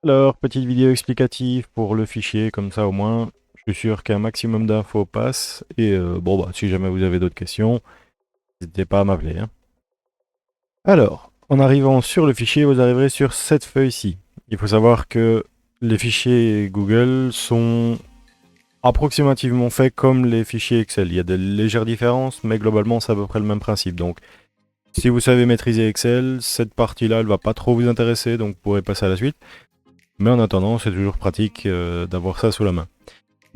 Alors, petite vidéo explicative pour le fichier, comme ça au moins, je suis sûr qu'un maximum d'infos passe. Et bon, bah, si jamais vous avez d'autres questions, n'hésitez pas à m'appeler, hein. Alors, en arrivant sur le fichier, vous arriverez sur cette feuille-ci. Il faut savoir que les fichiers Google sont approximativement faits comme les fichiers Excel. Il y a des légères différences, mais globalement, c'est à peu près le même principe. Donc, si vous savez maîtriser Excel, cette partie-là, elle va pas trop vous intéresser, donc vous pourrez passer à la suite. Mais en attendant, c'est toujours pratique d'avoir ça sous la main.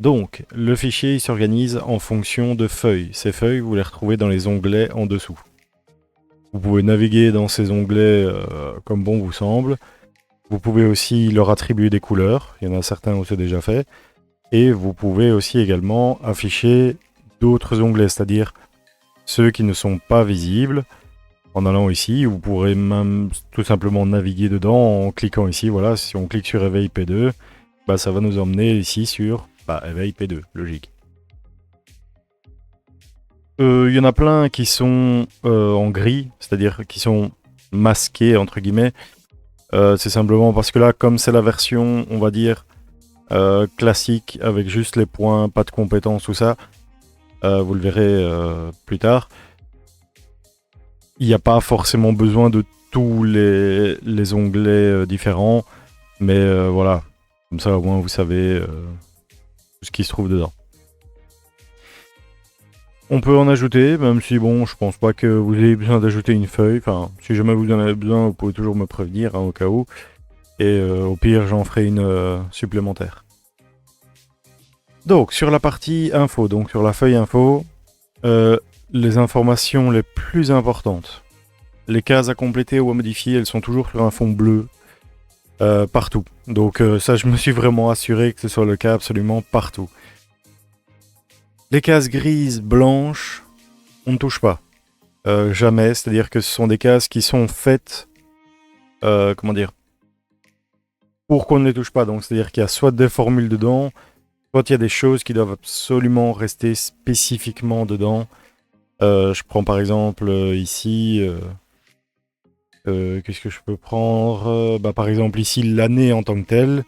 Donc, le fichier il s'organise en fonction de feuilles. Ces feuilles, vous les retrouvez dans les onglets en dessous. Vous pouvez naviguer dans ces onglets comme bon vous semble. Vous pouvez aussi leur attribuer des couleurs. Il y en a certains où c'est déjà fait. Et vous pouvez aussi également afficher d'autres onglets, c'est-à-dire ceux qui ne sont pas visibles. En allant ici, vous pourrez même tout simplement naviguer dedans en cliquant ici. Voilà, si on clique sur éveil P2, bah, ça va nous emmener ici sur éveil P2, logique. Il y en a plein qui sont en gris, c'est-à-dire qui sont masqués entre guillemets. C'est simplement parce que là, comme c'est la version, on va dire, classique, avec juste les points, pas de compétences, tout ça, vous le verrez plus tard, il n'y a pas forcément besoin de tous les onglets différents, mais voilà, comme ça au moins vous savez tout ce qui se trouve dedans. On peut en ajouter, même si bon, je pense pas que vous ayez besoin d'ajouter une feuille. Enfin, si jamais vous en avez besoin, vous pouvez toujours me prévenir hein, au cas où. Et au pire, j'en ferai une supplémentaire. Donc, sur la partie info, donc sur la feuille info, les informations les plus importantes. Les cases à compléter ou à modifier, elles sont toujours sur un fond bleu partout. Donc ça, je me suis vraiment assuré que ce soit le cas absolument partout. Les cases grises, blanches, on ne touche pas. Jamais, c'est-à-dire que ce sont des cases qui sont faites, comment dire, pour qu'on ne les touche pas. Donc c'est-à-dire qu'il y a soit des formules dedans, soit il y a des choses qui doivent absolument rester spécifiquement dedans. Je prends par exemple ici, qu'est-ce que je peux prendre bah, par exemple ici, l'année en tant que telle,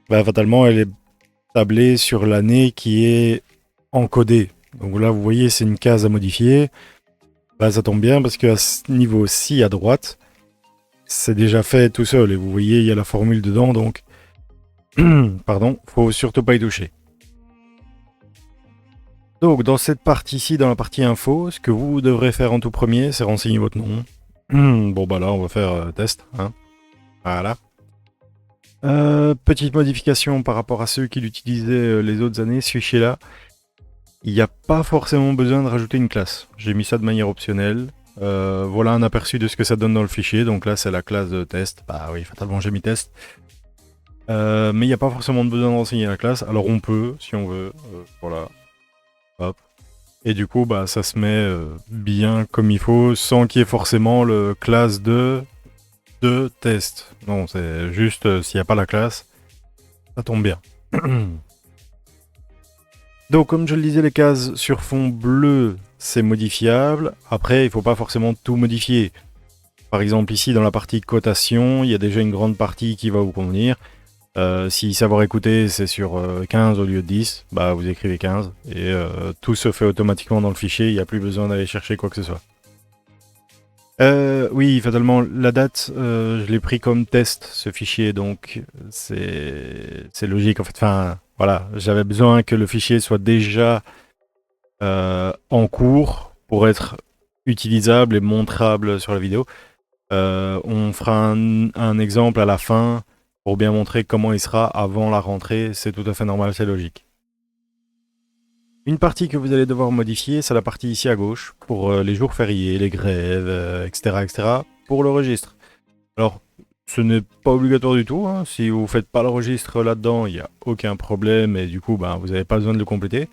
bah, fatalement elle est tablée sur l'année qui est encodée. Donc là vous voyez c'est une case à modifier. Bah, ça tombe bien parce qu'à ce niveau-ci à droite, c'est déjà fait tout seul. Et vous voyez, il y a la formule dedans, donc pardon, faut surtout pas y toucher. Donc dans cette partie-ci, dans la partie info, ce que vous devrez faire en tout premier, c'est renseigner votre nom. Bon bah là, on va faire test, hein. Voilà. Petite modification par rapport à ceux qui l'utilisaient les autres années, ce fichier-là. Il n'y a pas forcément besoin de rajouter une classe. J'ai mis ça de manière optionnelle. Voilà un aperçu de ce que ça donne dans le fichier. Donc là, c'est la classe de test. Bah oui, fatalement, j'ai mis test. Mais il n'y a pas forcément besoin de renseigner la classe. Alors on peut, si on veut. Voilà. Hop. Et du coup, bah, ça se met bien comme il faut, sans qu'il y ait forcément le classe de test. Non, c'est juste s'il n'y a pas la classe, ça tombe bien. Donc, comme je le disais, les cases sur fond bleu, c'est modifiable. Après, il ne faut pas forcément tout modifier. Par exemple, ici, dans la partie cotation, il y a déjà une grande partie qui va vous convenir. Si savoir écouter, c'est sur 15 au lieu de 10, bah vous écrivez 15. Et tout se fait automatiquement dans le fichier, il n'y a plus besoin d'aller chercher quoi que ce soit. Oui, fatalement, la date, je l'ai pris comme test, ce fichier, donc c'est logique en fait. Enfin, voilà, j'avais besoin que le fichier soit déjà en cours pour être utilisable et montrable sur la vidéo. On fera un exemple à la fin pour bien montrer comment il sera avant la rentrée. C'est tout à fait normal, c'est logique. Une partie que vous allez devoir modifier, c'est la partie ici à gauche, pour les jours fériés, les grèves, etc., etc., pour le registre. Alors, ce n'est pas obligatoire du tout, hein. Si vous ne faites pas le registre là-dedans, il n'y a aucun problème, et du coup, ben, vous n'avez pas besoin de le compléter.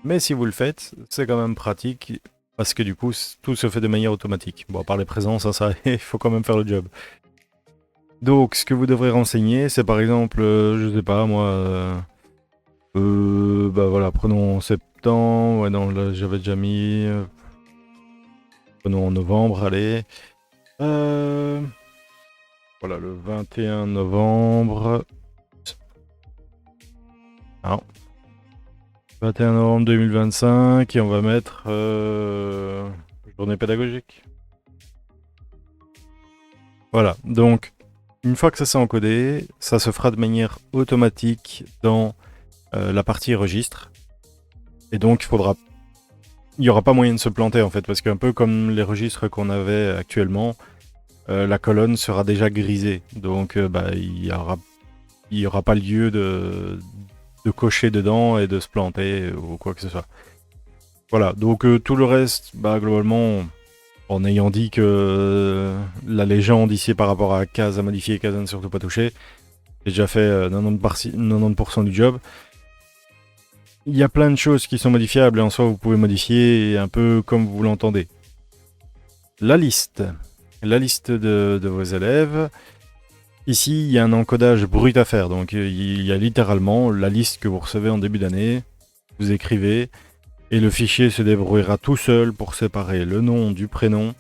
Mais si vous le faites, c'est quand même pratique, parce que du coup, tout se fait de manière automatique. Bon, à part les présences, ça, il faut quand même faire le job. Donc, ce que vous devrez renseigner, c'est par exemple, je sais pas, moi... bah voilà, prenons septembre, ouais non, là j'avais déjà mis... prenons en novembre, allez. Voilà, le 21 novembre. Non. 21 novembre 2025 et on va mettre journée pédagogique. Voilà, donc une fois que ça s'est encodé, ça se fera de manière automatique dans la partie registre. Et donc il n'y aura pas moyen de se planter en fait, parce qu'un peu comme les registres qu'on avait actuellement, la colonne sera déjà grisée. Donc il y aura pas lieu de cocher dedans et de se planter ou quoi que ce soit. Voilà, donc tout le reste, globalement, en ayant dit que la légende ici par rapport à case à modifier, case à ne surtout pas toucher, j'ai déjà fait 90% du job. Il y a plein de choses qui sont modifiables et en soi vous pouvez modifier un peu comme vous l'entendez. La liste de vos élèves. Ici, il y a un encodage brut à faire, donc il y a littéralement la liste que vous recevez en début d'année, vous écrivez, et le fichier se débrouillera tout seul pour séparer le nom du prénom.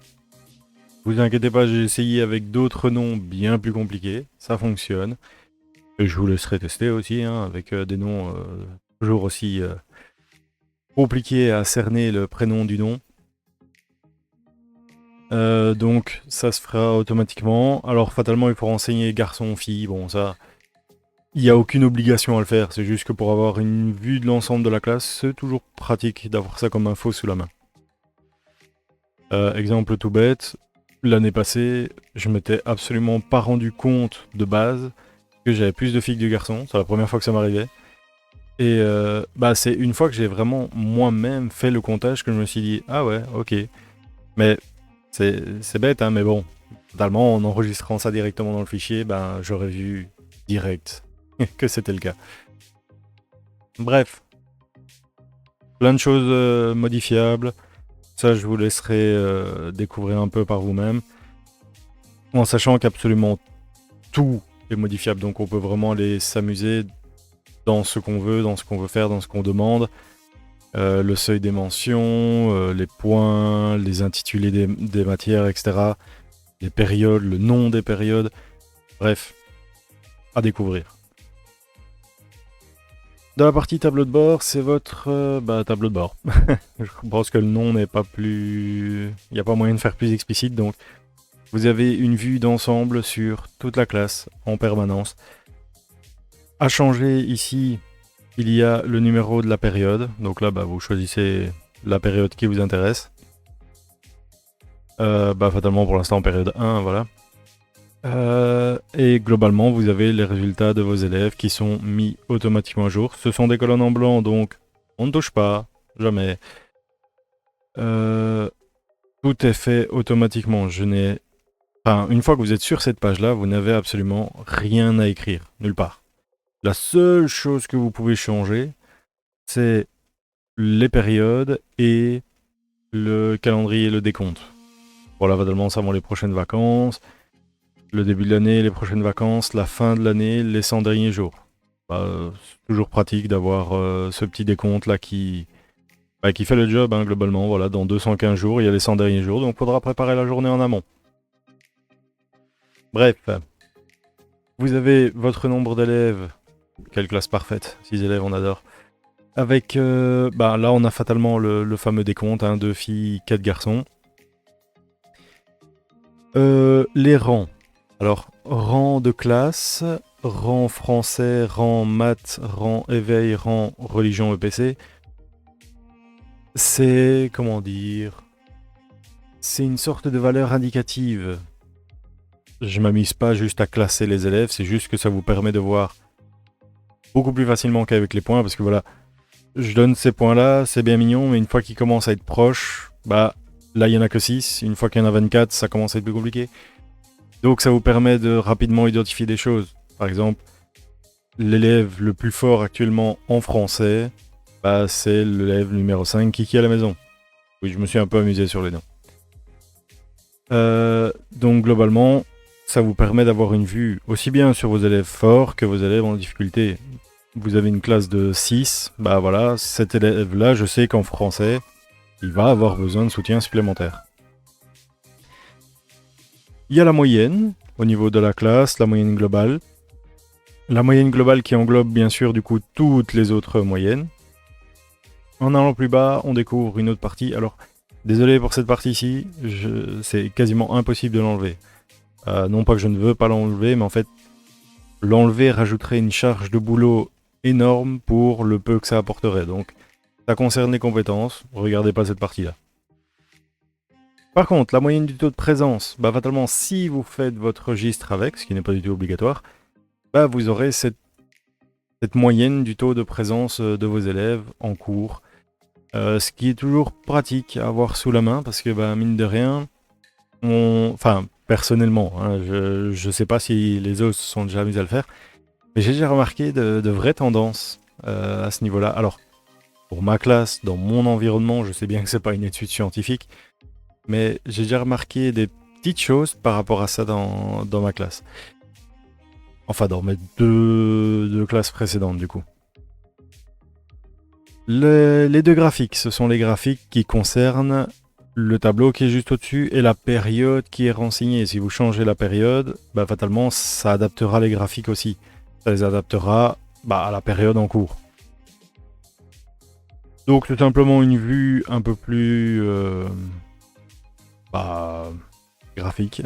Vous inquiétez pas, j'ai essayé avec d'autres noms bien plus compliqués, ça fonctionne. Et je vous laisserai tester aussi, avec des noms toujours aussi compliqués à cerner le prénom du nom. Donc ça se fera automatiquement. Alors fatalement il faut renseigner garçon, fille, bon ça... Il n'y a aucune obligation à le faire, c'est juste que pour avoir une vue de l'ensemble de la classe, c'est toujours pratique d'avoir ça comme info sous la main. Exemple tout bête, l'année passée, je m'étais absolument pas rendu compte de base que j'avais plus de filles que de garçons, c'est la première fois que ça m'arrivait. Et c'est une fois que j'ai vraiment moi-même fait le comptage que je me suis dit, ah ouais, ok. Mais c'est bête, mais bon, totalement, en enregistrant ça directement dans le fichier, j'aurais vu direct que c'était le cas. Bref. Plein de choses modifiables. Ça, je vous laisserai découvrir un peu par vous-même. En sachant qu'absolument tout est modifiable. Donc on peut vraiment aller s'amuser dans ce qu'on veut, dans ce qu'on veut faire, dans ce qu'on demande. Le seuil des mentions, les points, les intitulés des matières, etc. Les périodes, le nom des périodes. Bref, à découvrir. Dans la partie tableau de bord, c'est votre tableau de bord. Je pense que le nom n'est pas plus... Il n'y a pas moyen de faire plus explicite, donc vous avez une vue d'ensemble sur toute la classe en permanence. À changer ici, il y a le numéro de la période. Donc là, vous choisissez la période qui vous intéresse. Fatalement pour l'instant période 1, voilà. Et globalement, vous avez les résultats de vos élèves qui sont mis automatiquement à jour. Ce sont des colonnes en blanc, donc on ne touche pas, jamais. Tout est fait automatiquement. Une fois que vous êtes sur cette page-là, vous n'avez absolument rien à écrire, nulle part. La seule chose que vous pouvez changer, c'est les périodes et le calendrier et le décompte. Voilà, fatalement, ça avant les prochaines vacances. Le début de l'année, les prochaines vacances, la fin de l'année, les 100 derniers jours. C'est toujours pratique d'avoir ce petit décompte là qui fait le job globalement. Voilà, dans 215 jours, il y a les 100 derniers jours, donc il faudra préparer la journée en amont. Bref, vous avez votre nombre d'élèves. Quelle classe parfaite, 6 élèves, on adore. Avec, là on a fatalement le fameux décompte, 2 filles, 4 garçons. Les rangs. Alors, rang de classe, rang français, rang maths, rang éveil, rang religion EPC. C'est, comment dire, c'est une sorte de valeur indicative. Je m'amuse pas juste à classer les élèves, c'est juste que ça vous permet de voir beaucoup plus facilement qu'avec les points, parce que voilà, je donne ces points-là, c'est bien mignon, mais une fois qu'ils commencent à être proches, là il y en a que 6, une fois qu'il y en a 24, ça commence à être plus compliqué. Donc ça vous permet de rapidement identifier des choses. Par exemple, l'élève le plus fort actuellement en français, c'est l'élève numéro 5 qui est à la maison. Oui, je me suis un peu amusé sur les noms. Donc globalement, ça vous permet d'avoir une vue aussi bien sur vos élèves forts que vos élèves en difficulté. Vous avez une classe de 6, voilà, cet élève-là, je sais qu'en français, il va avoir besoin de soutien supplémentaire. Il y a la moyenne. au niveau de la classe, la moyenne globale. La moyenne globale qui englobe bien sûr du coup toutes les autres moyennes. En allant plus bas, on découvre une autre partie. Alors, désolé pour cette partie-ci, c'est quasiment impossible de l'enlever. Non pas que je ne veux pas l'enlever, mais en fait, l'enlever rajouterait une charge de boulot énorme pour le peu que ça apporterait. Donc, ça concerne les compétences, regardez pas cette partie-là. Par contre, la moyenne du taux de présence, bah fatalement, si vous faites votre registre avec, ce qui n'est pas du tout obligatoire, bah vous aurez cette moyenne du taux de présence de vos élèves en cours. Ce qui est toujours pratique à avoir sous la main, parce que bah, mine de rien, enfin, personnellement, hein, je sais pas si les autres se sont déjà amusés à le faire, mais j'ai déjà remarqué de vraies tendances à ce niveau-là. Alors, pour ma classe, dans mon environnement, je sais bien que c'est pas une étude scientifique, mais j'ai déjà remarqué des petites choses par rapport à ça dans ma classe. Enfin, dans mes deux classes précédentes, du coup. Les deux graphiques, ce sont les graphiques qui concernent le tableau qui est juste au-dessus et la période qui est renseignée. Si vous changez la période, bah, fatalement, ça adaptera les graphiques aussi. Ça les adaptera à la période en cours. Donc, tout simplement une vue un peu plus graphique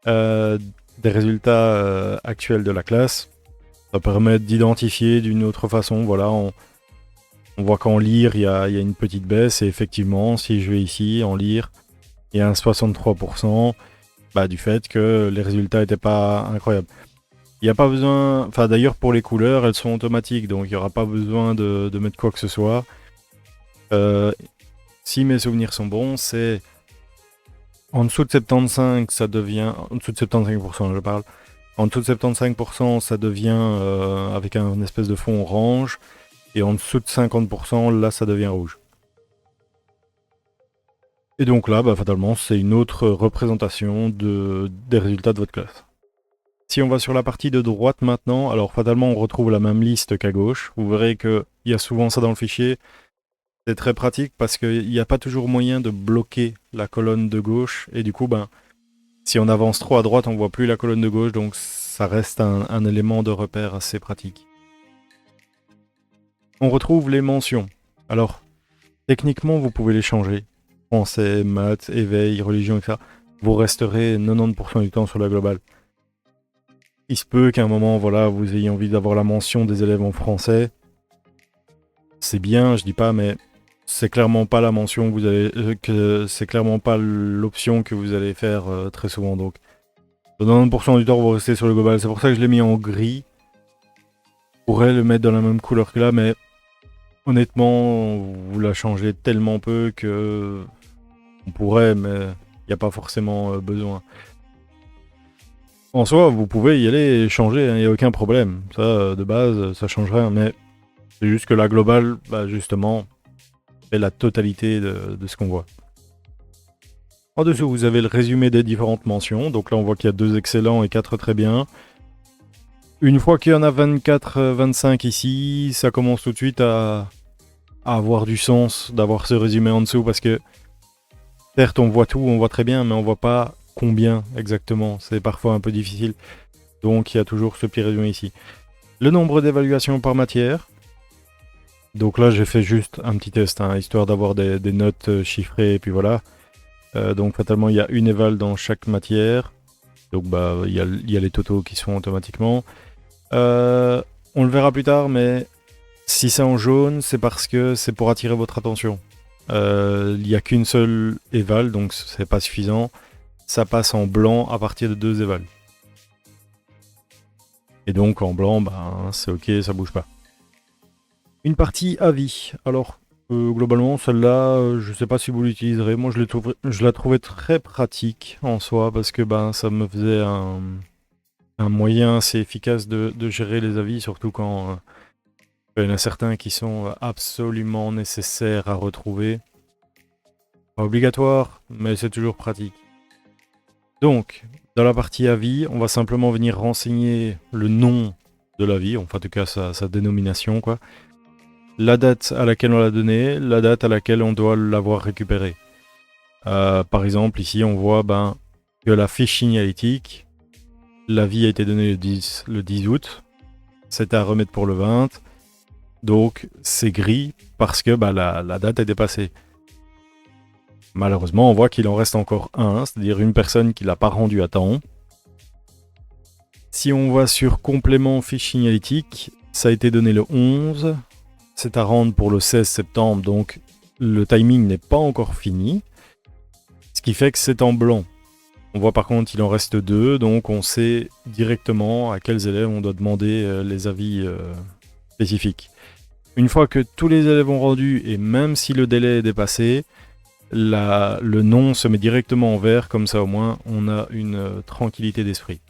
des résultats actuels de la classe. Ça permet d'identifier d'une autre façon. Voilà, on voit qu'en lire, il y a une petite baisse. Et effectivement, si je vais ici, en lire, il y a un 63% du fait que les résultats n'étaient pas incroyables. Il n'y a pas besoin... Enfin, d'ailleurs, pour les couleurs, elles sont automatiques. Donc, il n'y aura pas besoin de mettre quoi que ce soit. Si mes souvenirs sont bons, c'est... En dessous de 75, ça devient... En dessous de 75%, je parle. En dessous de 75%, ça devient avec un espèce de fond orange. Et en dessous de 50%, là, ça devient rouge. Et donc là, fatalement, c'est une autre représentation des résultats de votre classe. Si on va sur la partie de droite maintenant, alors fatalement, on retrouve la même liste qu'à gauche. Vous verrez qu'il y a souvent ça dans le fichier. C'est très pratique parce qu'il n'y a pas toujours moyen de bloquer la colonne de gauche. Et du coup, si on avance trop à droite, on ne voit plus la colonne de gauche. Donc ça reste un élément de repère assez pratique. On retrouve les mentions. Alors, techniquement, vous pouvez les changer. Français, maths, éveil, religion, etc. Vous resterez 90% du temps sur la globale. Il se peut qu'à un moment, voilà, vous ayez envie d'avoir la mention des élèves en français. C'est bien, je dis pas, mais c'est clairement pas la mention que vous allez, c'est clairement pas l'option que vous allez faire très souvent. Donc, 90% du temps, vous restez sur le global. C'est pour ça que je l'ai mis en gris. Je pourrais le mettre dans la même couleur que là, mais honnêtement, vous la changez tellement peu que on pourrait, mais il n'y a pas forcément besoin. En soi, vous pouvez y aller et changer, il n'y a aucun problème. Ça, de base, ça change rien, mais c'est juste que la globale, justement, fait la totalité de ce qu'on voit. En dessous, vous avez le résumé des différentes mentions. Donc là, on voit qu'il y a 2 excellents et 4 très bien. Une fois qu'il y en a 24, 25 ici, ça commence tout de suite à avoir du sens d'avoir ce résumé en dessous parce que certes, on voit tout, on voit très bien, mais on voit pas combien exactement. C'est parfois un peu difficile. Donc, il y a toujours ce petit résumé ici. Le nombre d'évaluations par matière. Donc là, j'ai fait juste un petit test, histoire d'avoir des notes chiffrées, et puis voilà. Donc, fatalement, il y a une éval dans chaque matière. Donc, il y a les totaux qui sont automatiquement. On le verra plus tard, mais si c'est en jaune, c'est parce que c'est pour attirer votre attention. Il n'y a qu'une seule éval, donc c'est pas suffisant. Ça passe en blanc à partir de 2 évals. Et donc en blanc, c'est ok, ça bouge pas. Une partie avis. Alors, globalement, celle-là, je sais pas si vous l'utiliserez. Moi, je la trouvais très pratique en soi, parce que ça me faisait un moyen assez efficace de gérer les avis, surtout quand il y en a certains qui sont absolument nécessaires à retrouver. Pas obligatoire, mais c'est toujours pratique. Donc, dans la partie avis, on va simplement venir renseigner le nom de l'avis, enfin en tout cas sa dénomination, quoi. La date à laquelle on l'a donné, la date à laquelle on doit l'avoir récupéré. Par exemple, ici on voit que la fiche signalétique, l'avis a été donné le 10 août, c'était à remettre pour le 20, donc c'est gris parce que la date est dépassée. Malheureusement, on voit qu'il en reste encore un, c'est-à-dire une personne qui l'a pas rendu à temps. Si on va sur complément fiche signalétique, ça a été donné le 11, c'est à rendre pour le 16 septembre, donc le timing n'est pas encore fini, ce qui fait que c'est en blanc. On voit par contre qu'il en reste 2, donc on sait directement à quels élèves on doit demander les avis spécifiques. Une fois que tous les élèves ont rendu, et même si le délai est dépassé, le nom se met directement en vert, comme ça au moins on a une tranquillité d'esprit.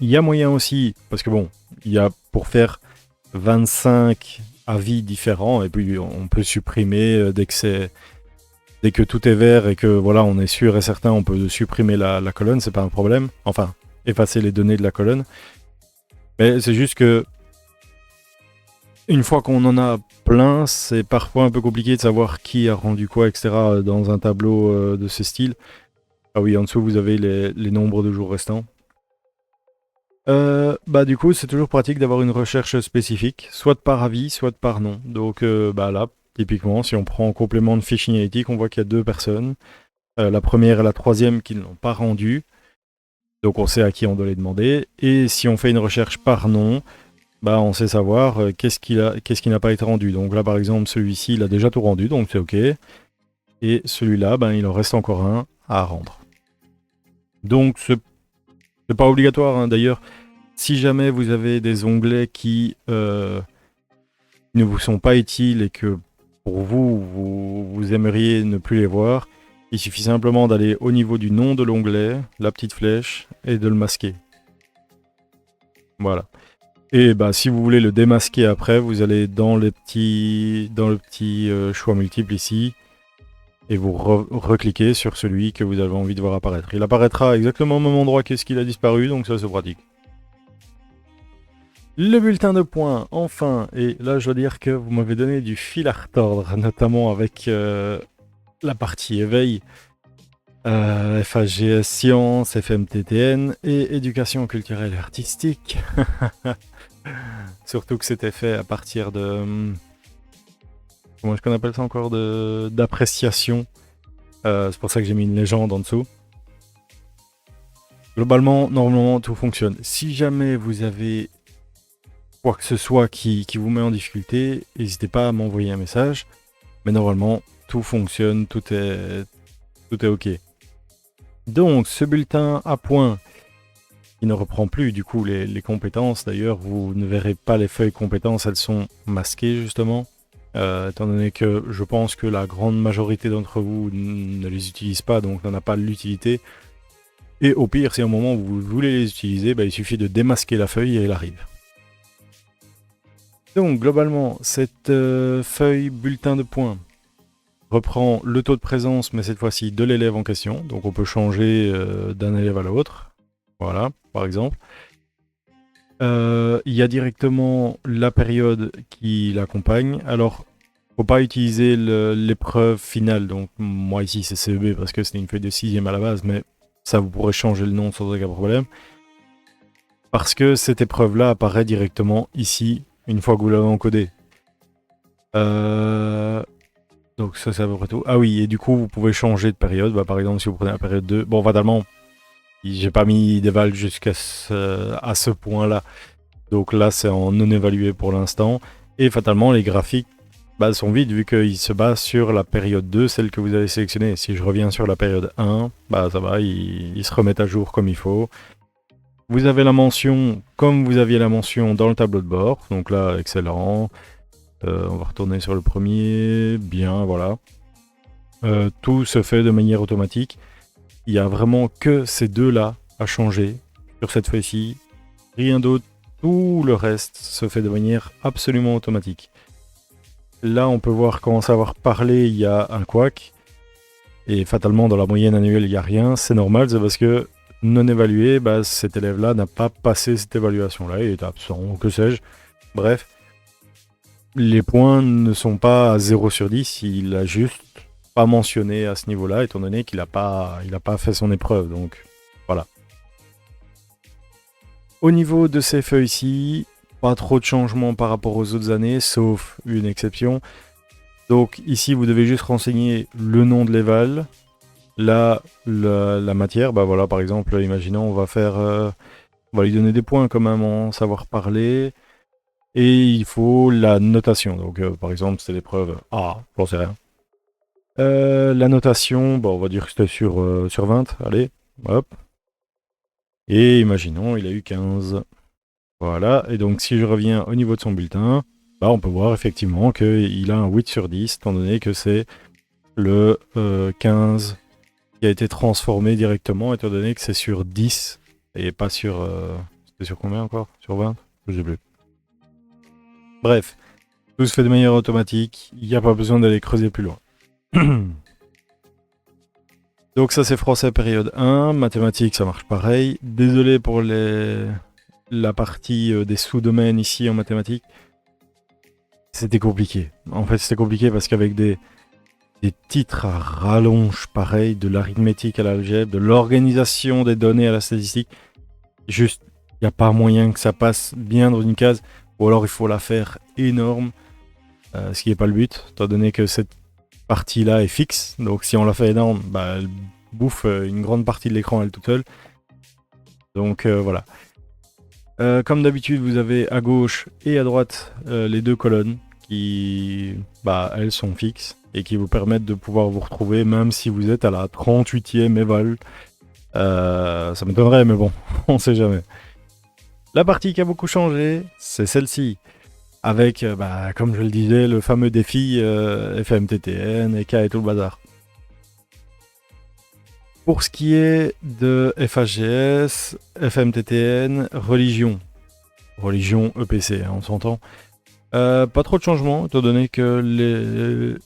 Il y a moyen aussi, parce que bon, il y a pour faire 25 avis différents, et puis on peut supprimer dès que tout est vert et que voilà, on est sûr et certain, on peut supprimer la colonne, c'est pas un problème. Enfin, effacer les données de la colonne. Mais c'est juste que une fois qu'on en a plein, c'est parfois un peu compliqué de savoir qui a rendu quoi, etc. dans un tableau de ce style. Ah oui, en dessous, vous avez les nombres de jours restants. Du coup, c'est toujours pratique d'avoir une recherche spécifique, soit par avis, soit par nom. Donc là, typiquement, si on prend en complément de fiche signalétique, on voit qu'il y a 2 personnes. La première et la troisième qui ne l'ont pas rendu. Donc on sait à qui on doit les demander. Et si on fait une recherche par nom, on sait savoir qu'est-ce qui n'a pas été rendu. Donc là, par exemple, celui-ci, il a déjà tout rendu, donc c'est OK. Et celui-là, il en reste encore un à rendre. Donc c'est pas obligatoire, hein. D'ailleurs, si jamais vous avez des onglets qui ne vous sont pas utiles et que pour vous aimeriez ne plus les voir, il suffit simplement d'aller au niveau du nom de l'onglet, la petite flèche, et de le masquer. Voilà. Et si vous voulez le démasquer après, vous allez dans le petit choix multiple ici, et vous recliquez sur celui que vous avez envie de voir apparaître. Il apparaîtra exactement au même endroit qu'est-ce qu'il a disparu, donc ça c'est pratique. Le bulletin de points, enfin, et là je dois dire que vous m'avez donné du fil à retordre, notamment avec la partie éveil, FHGS Sciences, FMTTN et Éducation culturelle et artistique. Surtout que c'était fait à partir de... comment est-ce qu'on appelle ça encore, d'appréciation. C'est pour ça que j'ai mis une légende en dessous. Globalement, normalement, tout fonctionne. Si jamais vous avez quoi que ce soit qui vous met en difficulté, n'hésitez pas à m'envoyer un message. Mais normalement, tout fonctionne, tout est OK. Donc, ce bulletin à points, il ne reprend plus du coup les compétences. D'ailleurs, vous ne verrez pas les feuilles compétences, elles sont masquées justement. Étant donné que je pense que la grande majorité d'entre vous ne les utilise pas, donc n'en a pas l'utilité. Et au pire, si à un moment vous voulez les utiliser, il suffit de démasquer la feuille et elle arrive. Donc globalement, cette feuille bulletin de points reprend le taux de présence, mais cette fois-ci de l'élève en question. Donc on peut changer d'un élève à l'autre. Voilà, par exemple. Il y a directement la période qui l'accompagne. Alors, faut pas utiliser l'épreuve finale. Donc moi ici c'est CEB parce que c'était une feuille de 6ème à la base, mais ça vous pourrez changer le nom sans aucun problème. Parce que cette épreuve-là apparaît directement ici, une fois que vous l'avez encodé. Donc ça c'est à peu près tout. Ah oui, et du coup vous pouvez changer de période. Par exemple si vous prenez la période 2, bon fatalement, j'ai pas mis d'éval jusqu'à ce point-là. Donc là c'est en non évalué pour l'instant. Et fatalement les graphiques sont vides vu qu'ils se basent sur la période 2, celle que vous avez sélectionnée. Si je reviens sur la période 1, ça va, ils se remettent à jour comme il faut. Vous avez la mention comme vous aviez la mention dans le tableau de bord. Donc là, excellent. On va retourner sur le premier. Bien, voilà. Tout se fait de manière automatique. Il n'y a vraiment que ces deux-là à changer sur cette feuille-ci. Rien d'autre. Tout le reste se fait de manière absolument automatique. Là, on peut voir comment savoir parler, il y a un couac. Et fatalement, dans la moyenne annuelle, il n'y a rien. C'est normal, c'est parce que non évalué, cet élève-là n'a pas passé cette évaluation-là. Il est absent, que sais-je. Bref, les points ne sont pas à 0 sur 10. Il a juste pas mentionné à ce niveau-là, étant donné qu'il n'a pas fait son épreuve. Donc voilà. Au niveau de ces feuilles-ci, pas trop de changements par rapport aux autres années, sauf une exception. Donc ici, vous devez juste renseigner le nom de l'éval. Là, la matière, bah voilà, par exemple, imaginons, on va lui donner des points quand même en savoir parler. Et il faut la notation. Donc, par exemple, c'est l'épreuve A, j'en sais rien. La notation, bon, on va dire que c'était sur 20, allez, hop. Et imaginons, il a eu 15. Voilà, et donc si je reviens au niveau de son bulletin, bah, on peut voir effectivement qu'il a un 8 sur 10, étant donné que c'est le 15 qui a été transformé directement, étant donné que c'est sur 10, et pas sur... c'était sur combien encore? Sur 20? Je sais plus. Bref, tout se fait de manière automatique, il n'y a pas besoin d'aller creuser plus loin. Donc ça c'est français période 1, mathématiques ça marche pareil. Désolé pour la partie des sous-domaines ici en mathématiques. C'était compliqué. En fait c'était compliqué parce qu'avec des titres à rallonge pareil, de l'arithmétique à l'algèbre, de l'organisation des données à la statistique, juste il n'y a pas moyen que ça passe bien dans une case, ou alors il faut la faire énorme, ce qui n'est pas le but, étant donné que cette partie-là est fixe, donc si on la fait énorme, bah, elle bouffe une grande partie de l'écran elle toute seule. Donc voilà. Comme d'habitude, vous avez à gauche et à droite les deux colonnes qui, bah, elles sont fixes et qui vous permettent de pouvoir vous retrouver même si vous êtes à la 38e éval. Ça m'étonnerait, mais bon, on sait jamais. La partie qui a beaucoup changé, c'est celle-ci. Avec, bah, comme je le disais, le fameux défi FMTTN, EK et tout le bazar. Pour ce qui est de FHGS, FMTTN, religion EPC, hein, on s'entend. Pas trop de changements, étant donné que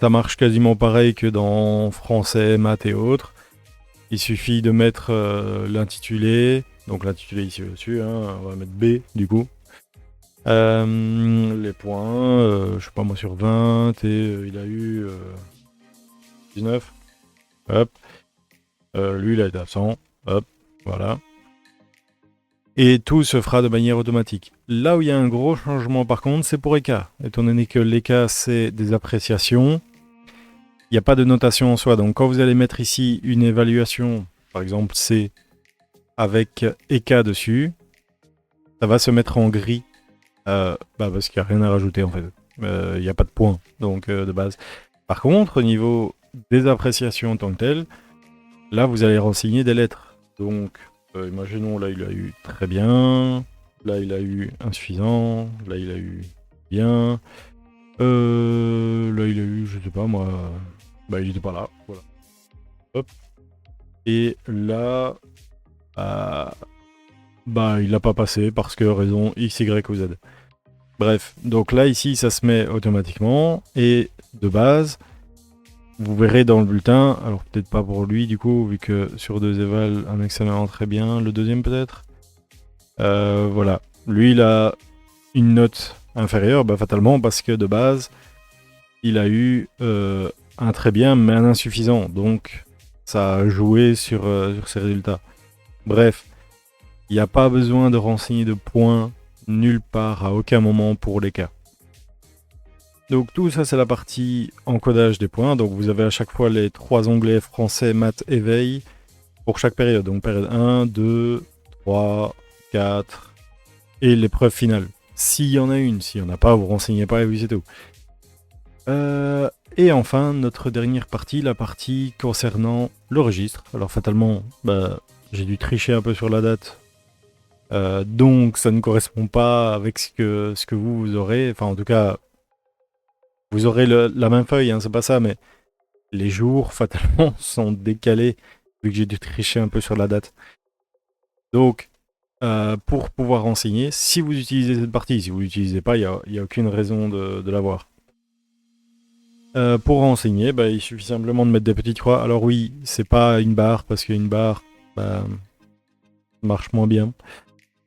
ça marche quasiment pareil que dans français, maths et autres. Il suffit de mettre l'intitulé, donc l'intitulé ici au-dessus, hein, on va mettre B du coup. Les points, je sais pas moi, sur 20, et il a eu 19. Hop. Lui, il a été absent. Hop. Voilà. Et tout se fera de manière automatique. Là où il y a un gros changement par contre, c'est pour EK. Étant donné que l'EK, c'est des appréciations, il n'y a pas de notation en soi. Donc quand vous allez mettre ici une évaluation, par exemple C, avec EK dessus, ça va se mettre en gris. Parce qu'il n'y a rien à rajouter en fait. Il n'y a pas de point, donc de base. Par contre, au niveau des appréciations en tant que telles, là vous allez renseigner des lettres. Donc, imaginons, là il a eu très bien, là il a eu insuffisant, là il a eu bien, là il a eu, je sais pas moi, bah il était pas là, voilà. Hop. Et là, bah il n'a pas passé parce que raison X, Y ou Z. Bref, donc là ici ça se met automatiquement et de base, vous verrez dans le bulletin, alors peut-être pas pour lui du coup, vu que sur 2 évals, un excellent très bien, le deuxième peut-être. Voilà, lui il a une note inférieure, bah, fatalement parce que de base, il a eu un très bien mais un insuffisant, donc ça a joué sur ses résultats. Bref, il n'y a pas besoin de renseigner de points nulle part à aucun moment pour les cas. Donc tout ça c'est la partie encodage des points, donc vous avez à chaque fois les 3 onglets français, maths, éveil pour chaque période, donc période 1, 2, 3, 4 et l'épreuve finale. S'il y en a une, s'il n'y en a pas, vous renseignez pas et puis c'est tout. Et enfin notre dernière partie, la partie concernant le registre. Alors fatalement, bah, j'ai dû tricher un peu sur la date. Donc ça ne correspond pas avec ce que vous aurez, enfin en tout cas vous aurez la même feuille, hein, c'est pas ça, mais les jours fatalement sont décalés vu que j'ai dû tricher un peu sur la date. Donc pour pouvoir renseigner, si vous utilisez cette partie, si vous l'utilisez pas, il n'y a aucune raison de l'avoir. Pour renseigner, bah, il suffit simplement de mettre des petites croix. Alors oui, c'est pas une barre parce qu'une barre bah, marche moins bien.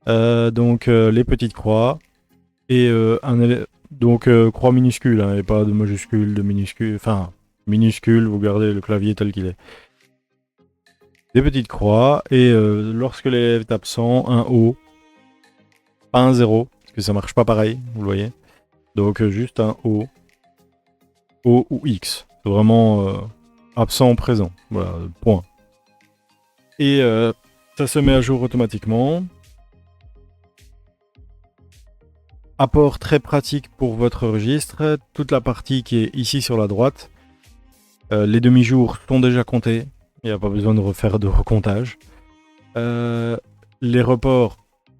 Donc les petites croix et donc croix minuscule, hein, et pas de majuscule, de minuscule, enfin minuscule, vous gardez le clavier tel qu'il est. Des petites croix, et lorsque l'élève est absent, un O, pas un 0, parce que ça marche pas pareil, vous le voyez. Donc juste un O, O ou X. C'est vraiment absent ou présent. Voilà, point. Et ça se met à jour automatiquement. Apport très pratique pour votre registre, toute la partie qui est ici sur la droite, les demi-jours sont déjà comptés, il n'y a pas besoin de refaire de recomptage. Les reports,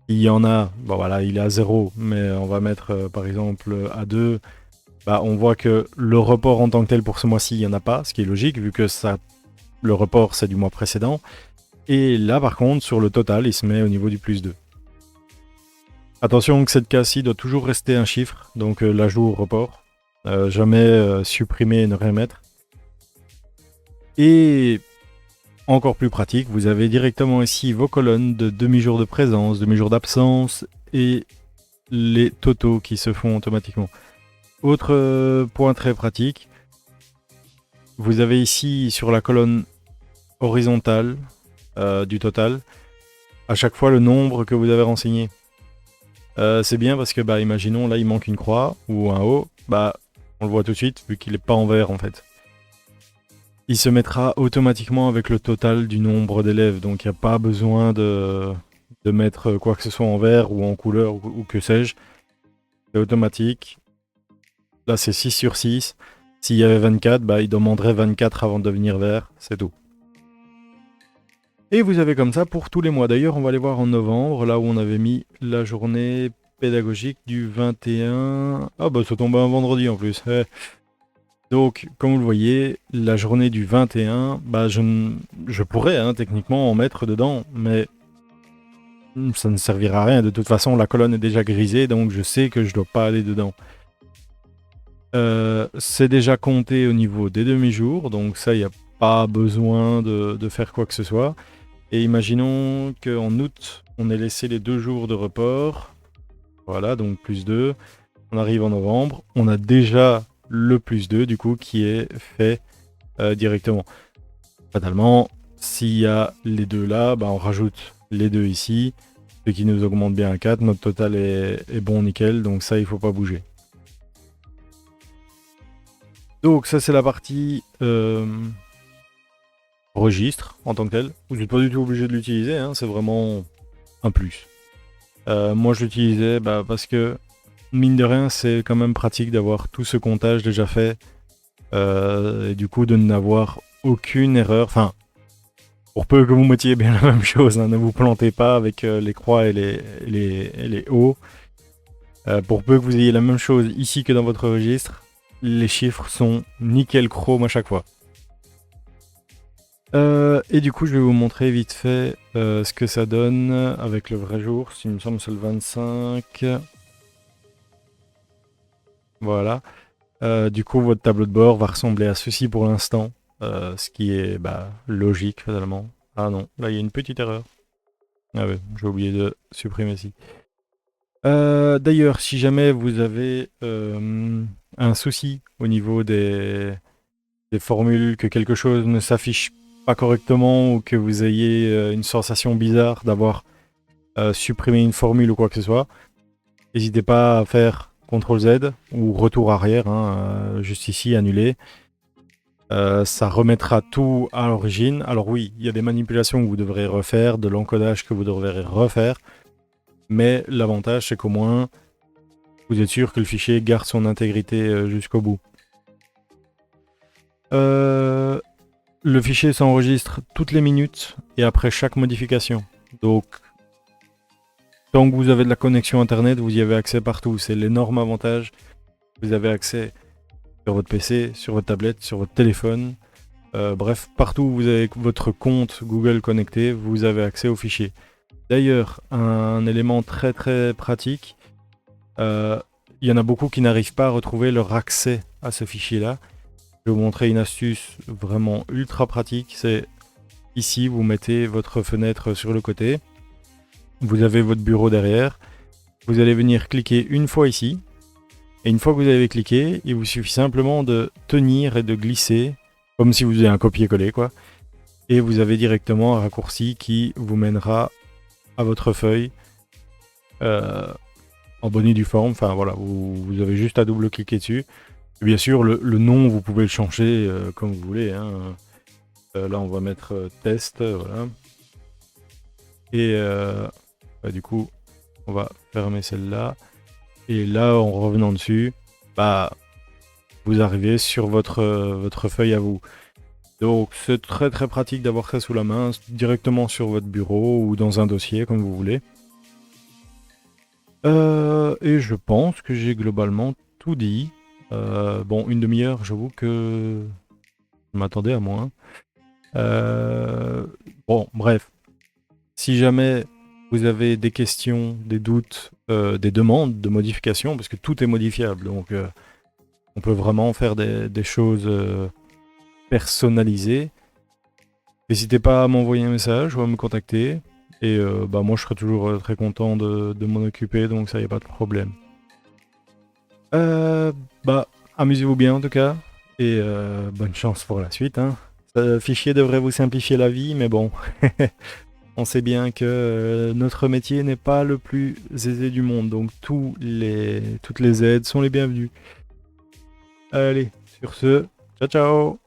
il y en a, bon voilà, il est à 0, mais on va mettre par exemple à 2. Bah, on voit que le report en tant que tel pour ce mois-ci, il n'y en a pas, ce qui est logique vu que le report c'est du mois précédent. Et là par contre, sur le total, il se met au niveau du plus 2. Attention que cette case-ci doit toujours rester un chiffre, donc l'ajout au report. Jamais supprimer et ne rien mettre. Et encore plus pratique, vous avez directement ici vos colonnes de demi-jour de présence, demi-jour d'absence et les totaux qui se font automatiquement. Autre point très pratique, vous avez ici sur la colonne horizontale du total, à chaque fois le nombre que vous avez renseigné. C'est bien parce que, bah, imaginons, là il manque une croix ou un O, bah, on le voit tout de suite vu qu'il n'est pas en vert en fait. Il se mettra automatiquement avec le total du nombre d'élèves, donc il n'y a pas besoin de mettre quoi que ce soit en vert ou en couleur ou que sais-je. C'est automatique. Là c'est 6 sur 6. S'il y avait 24, bah, il demanderait 24 avant de devenir vert, c'est tout. Et vous avez comme ça pour tous les mois. D'ailleurs, on va aller voir en novembre, là où on avait mis la journée pédagogique du 21. Ah bah ça tombe un vendredi en plus. Donc, comme vous le voyez, la journée du 21, bah je pourrais techniquement en mettre dedans, mais ça ne servira à rien. De toute façon, la colonne est déjà grisée, donc je sais que je ne dois pas aller dedans. C'est déjà compté au niveau des demi-jours, donc ça, il n'y a pas besoin de faire quoi que ce soit. Et imaginons qu'en août, on ait laissé les 2 jours de report. Voilà, donc plus 2. On arrive en novembre. On a déjà le plus 2, du coup, qui est fait directement. Fatalement, s'il y a les 2 là, bah, on rajoute les 2 ici. Ce qui nous augmente bien à 4. Notre total est bon, nickel. Donc ça, il ne faut pas bouger. Donc ça, c'est la partie... registre en tant que tel. Vous n'êtes pas du tout obligé de l'utiliser, c'est vraiment un plus. Moi je l'utilisais parce que mine de rien c'est quand même pratique d'avoir tout ce comptage déjà fait et du coup de n'avoir aucune erreur. Enfin, pour peu que vous mettiez bien la même chose, ne vous plantez pas avec les croix et les hauts. Pour peu que vous ayez la même chose ici que dans votre registre, les chiffres sont nickel chrome à chaque fois. Et du coup, je vais vous montrer vite fait ce que ça donne avec le vrai jour. Il me semble que c'est le 25. Voilà. Du coup, votre tableau de bord va ressembler à ceci pour l'instant. Ce qui est logique, finalement. Ah non, là, il y a une petite erreur. Ah ouais, j'ai oublié de supprimer ici. D'ailleurs, si jamais vous avez un souci au niveau des formules, que quelque chose ne s'affiche pas correctement ou que vous ayez une sensation bizarre d'avoir supprimé une formule ou quoi que ce soit, n'hésitez pas à faire CTRL Z ou retour arrière, juste ici, annuler. Ça remettra tout à l'origine. Alors oui, il y a des manipulations que vous devrez refaire, de l'encodage que vous devrez refaire, mais l'avantage c'est qu'au moins vous êtes sûr que le fichier garde son intégrité jusqu'au bout. Le fichier s'enregistre toutes les minutes et après chaque modification. Donc, tant que vous avez de la connexion internet, vous y avez accès partout. C'est l'énorme avantage. Vous avez accès sur votre PC, sur votre tablette, sur votre téléphone. Bref, partout où vous avez votre compte Google connecté, vous avez accès au fichier. D'ailleurs, un élément très très pratique, il y en a beaucoup qui n'arrivent pas à retrouver leur accès à ce fichier-là. Je vais vous montrer une astuce vraiment ultra pratique. C'est ici, vous mettez votre fenêtre sur le côté. Vous avez votre bureau derrière. Vous allez venir cliquer une fois ici. Et une fois que vous avez cliqué, il vous suffit simplement de tenir et de glisser, comme si vous faisiez un copier-coller, quoi. Et vous avez directement un raccourci qui vous mènera à votre feuille en bonne et due forme. Enfin voilà, vous avez juste à double-cliquer dessus. Et bien sûr, le nom, vous pouvez le changer comme vous voulez. Hein. Là, on va mettre test, voilà. Et du coup, on va fermer celle-là. Et là, en revenant dessus, bah, vous arrivez sur votre feuille à vous. Donc, c'est très très pratique d'avoir ça sous la main, directement sur votre bureau ou dans un dossier, comme vous voulez. Et je pense que j'ai globalement tout dit. Bon, une demi-heure, j'avoue que je m'attendais à moins. Bon, bref. Si jamais vous avez des questions, des doutes, des demandes de modification, parce que tout est modifiable, donc on peut vraiment faire des choses personnalisées, n'hésitez pas à m'envoyer un message ou à me contacter. Et moi, je serai toujours très content de m'en occuper, donc ça, y a pas de problème. Amusez-vous bien en tout cas, et bonne chance pour la suite. Hein. Ce fichier devrait vous simplifier la vie, mais bon, on sait bien que notre métier n'est pas le plus aisé du monde, donc toutes les aides sont les bienvenues. Allez, sur ce, ciao ciao!